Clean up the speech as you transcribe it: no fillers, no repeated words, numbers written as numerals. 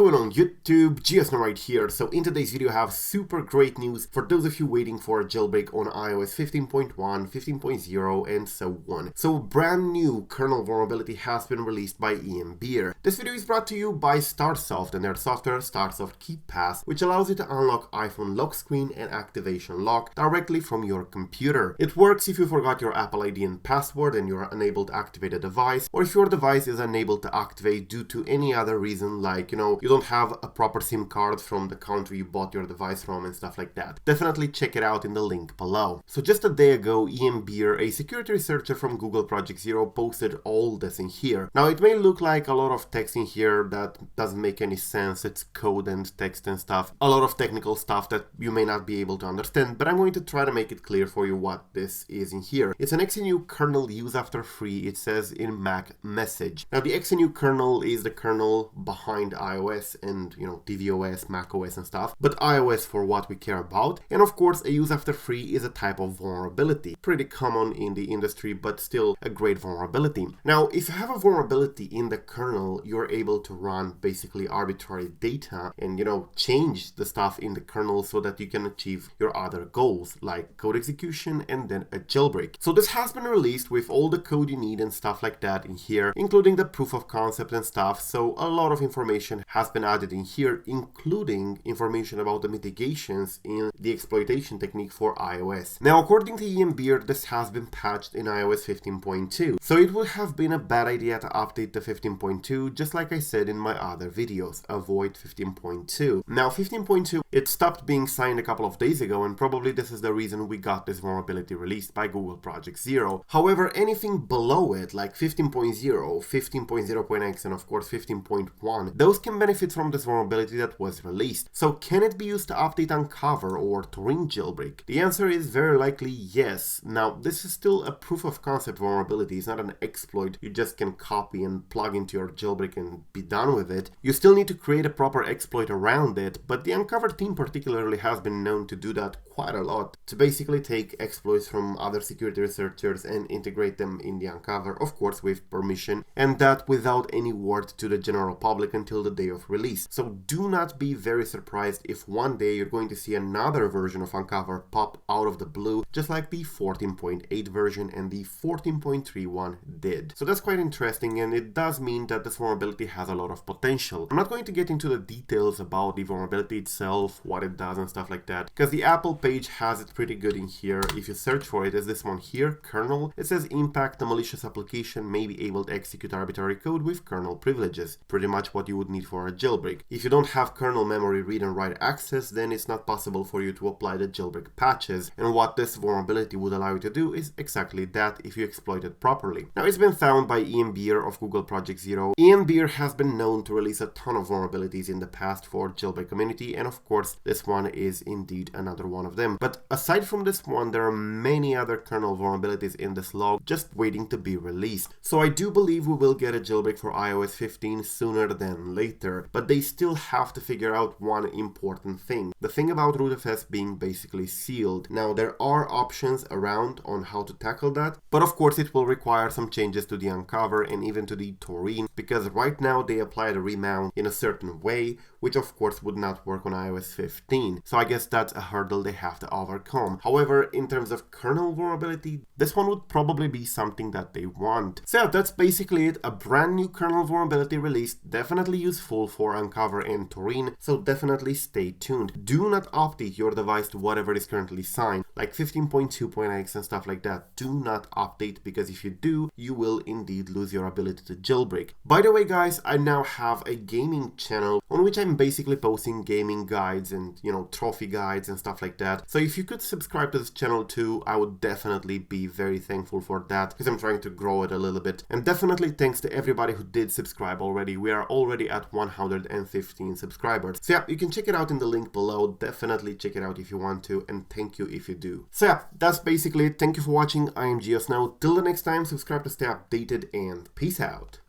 going on YouTube? GeoSnow right here. So in today's video I have super great news for those of you waiting for a jailbreak on iOS 15.1, 15.0 and so on. So a brand new kernel vulnerability has been released by Unc0ver. This video is brought to you by Starsoft and their software Starsoft KeepPass, which allows you to unlock iPhone lock screen and activation lock directly from your computer. It works if you forgot your Apple ID and password and you're unable to activate a device, or if your device is unable to activate due to any other reason, like, you don't have a proper SIM card from the country you bought your device from and stuff like that. Definitely check it out in the link below. So just a day ago, Unc0ver, a security researcher from Google Project Zero, posted all this in here. Now it may look like a lot of text in here that doesn't make any sense. It's code and text and stuff. A lot of technical stuff that you may not be able to understand, but I'm going to try to make it clear for you what this is in here. It's an XNU kernel use after free, it says in Mac message. Now the XNU kernel is the kernel behind iOS and tvOS, macOS and stuff, but iOS for what we care about. And of course, a use after free is a type of vulnerability, pretty common in the industry, but still a great vulnerability. Now, if you have a vulnerability in the kernel, you're able to run basically arbitrary data and change the stuff in the kernel so that you can achieve your other goals, like code execution and then a jailbreak. So this has been released with all the code you need and stuff like that in here, including the proof of concept and stuff. So a lot of information has been added in here, including information about the mitigations in the exploitation technique for iOS. Now, according to Unc0ver, this has been patched in iOS 15.2. So it would have been a bad idea to update to 15.2, just like I said in my other videos, avoid 15.2. Now 15.2, it stopped being signed a couple of days ago, and probably this is the reason we got this vulnerability released by Google Project Zero. However, anything below it, like 15.0, 15.0.x, and of course 15.1, those can benefit from this vulnerability that was released. So can it be used to update Unc0ver or Taurine jailbreak? The answer is very likely yes. Now, this is still a proof of concept vulnerability. It's not an exploit you just can copy and plug into your jailbreak and be done with it. You still need to create a proper exploit around it, but the Unc0ver team particularly has been known to do that quite a lot, to basically take exploits from other security researchers and integrate them in the Unc0ver, of course with permission, and that without any word to the general public until the day of release. So do not be very surprised if one day you're going to see another version of Unc0ver pop out of the blue, just like the 14.8 version and the 14.3 one did. So that's quite interesting, and it does mean that this vulnerability has a lot of potential. I'm not going to get into the details about the vulnerability itself, what it does and stuff like that, because the Apple page has it pretty good in here. If you search for it, is this one here, kernel. It says impact a malicious application may be able to execute arbitrary code with kernel privileges. Pretty much what you would need for a jailbreak. If you don't have kernel memory read and write access, then it's not possible for you to apply the jailbreak patches. And what this vulnerability would allow you to do is exactly that if you exploit it properly. Now, it's been found by Unc0ver of Google Project Zero. Unc0ver has been known to release a ton of vulnerabilities in the past for jailbreak community, and of course this one is indeed another one of them. But aside from this one, there are many other kernel vulnerabilities in this log just waiting to be released. So I do believe we will get a jailbreak for iOS 15 sooner than later, but they still have to figure out one important thing. The thing about rootfs being basically sealed. Now, there are options around on how to tackle that, but of course it will require some changes to the Unc0ver and even to the Taurine, because right now they apply the remount in a certain way, which of course would not work on iOS 15. So I guess that's a hurdle they have to overcome. However, in terms of kernel vulnerability, this one would probably be something that they want. So yeah, that's basically it. A brand new kernel vulnerability released, definitely useful for Unc0ver and Taurine, so definitely stay tuned. Do not update your device to whatever is currently signed, like 15.2.x and stuff like that. Do not update, because if you do, you will indeed lose your ability to jailbreak. By the way guys, I now have a gaming channel on which I'm basically posting gaming guides and trophy guides and stuff like that. So if you could subscribe to this channel too, I would definitely be very thankful for that, because I'm trying to grow it a little bit. And definitely thanks to everybody who did subscribe already. We are already at 115 subscribers. So yeah, you can check it out in the link below. Definitely check it out if you want to, and thank you if you do. So yeah, that's basically it. Thank you for watching. I am GeoSnow. Till the next time, subscribe to stay updated, and peace out.